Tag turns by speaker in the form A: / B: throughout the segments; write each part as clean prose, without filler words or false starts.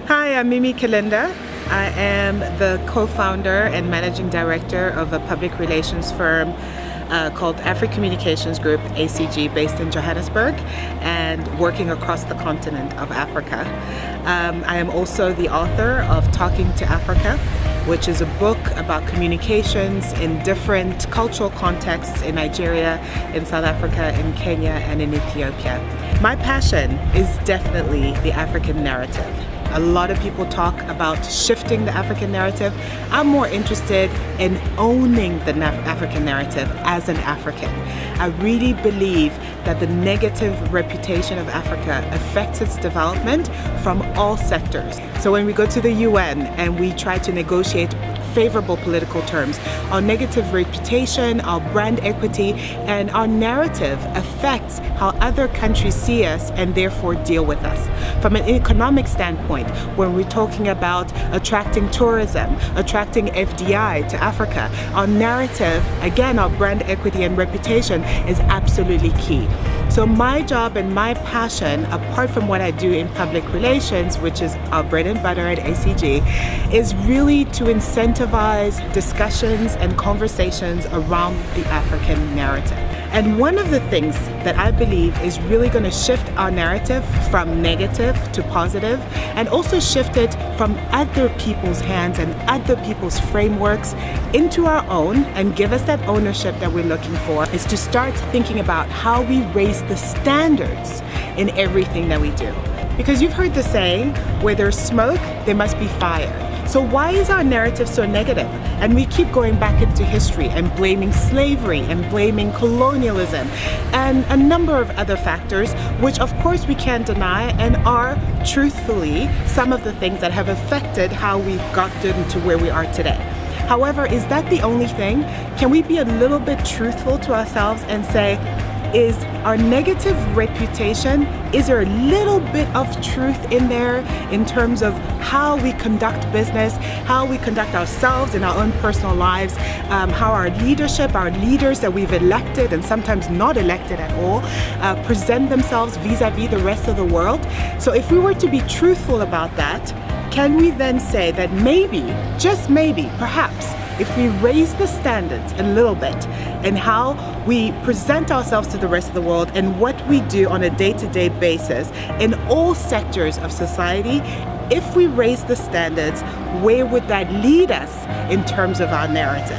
A: Hi, I'm Mimi Kalinda. I am the co-founder and managing director of a public relations firm called Africa Communications Group, ACG, based in Johannesburg and working across the continent of Africa. I am also the author of Talking to Africa, which is a book about communications in different cultural contexts in Nigeria, in South Africa, in Kenya, and in Ethiopia. My passion is definitely the African narrative. A lot of people talk about shifting the African narrative. I'm more interested in owning the African narrative as an African. I really believe that the negative reputation of Africa affects its development from all sectors. So when we go to the UN and we try to negotiate favorable political terms, our negative reputation, our brand equity, and our narrative affects how other countries see us and therefore deal with us. From an economic standpoint, when we're talking about attracting tourism, attracting FDI to Africa, our narrative, again, our brand equity and reputation is absolutely key. So my job and my passion, apart from what I do in public relations, which is our bread and butter at ACG, is really to incentivize discussions and conversations around the African narrative. And one of the things that I believe is really going to shift our narrative from negative to positive, and also shift it from other people's hands and other people's frameworks into our own and give us that ownership that we're looking for, is to start thinking about how we raise the standards in everything that we do. Because you've heard the saying, where there's smoke, there must be fire. So why is our narrative so negative? And we keep going back into history and blaming slavery and blaming colonialism and a number of other factors, which of course we can't deny and are truthfully some of the things that have affected how we've gotten to where we are today. However, is that the only thing? Can we be a little bit truthful to ourselves and say, is our negative reputation, is there a little bit of truth in there in terms of how we conduct business, how we conduct ourselves in our own personal lives, how our leadership, our leaders that we've elected and sometimes not elected at all, present themselves vis-a-vis the rest of the world? So if we were to be truthful about that, can we then say that maybe, just maybe, perhaps, if we raise the standards a little bit in how we present ourselves to the rest of the world and what we do on a day-to-day basis in all sectors of society, if we raise the standards, where would that lead us in terms of our narrative?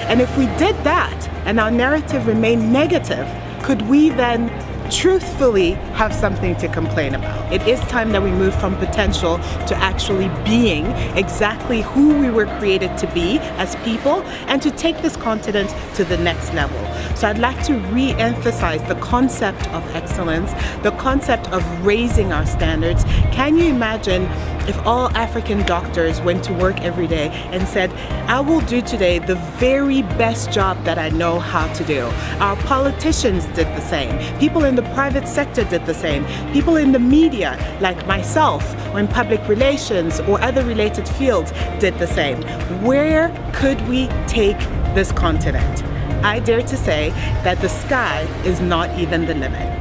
A: And if we did that and our narrative remained negative, could we then truthfully have something to complain about? It is time that we move from potential to actually being exactly who we were created to be as people, and to take this continent to the next level. So I'd like to re-emphasize the concept of excellence, the concept of raising our standards. Can you imagine if all African doctors went to work every day and said, I will do today the very best job that I know how to do? Our politicians did the same. People in the private sector did the same. People in the media, like myself, or in public relations or other related fields, did the same. Where could we take this continent? I dare to say that the sky is not even the limit.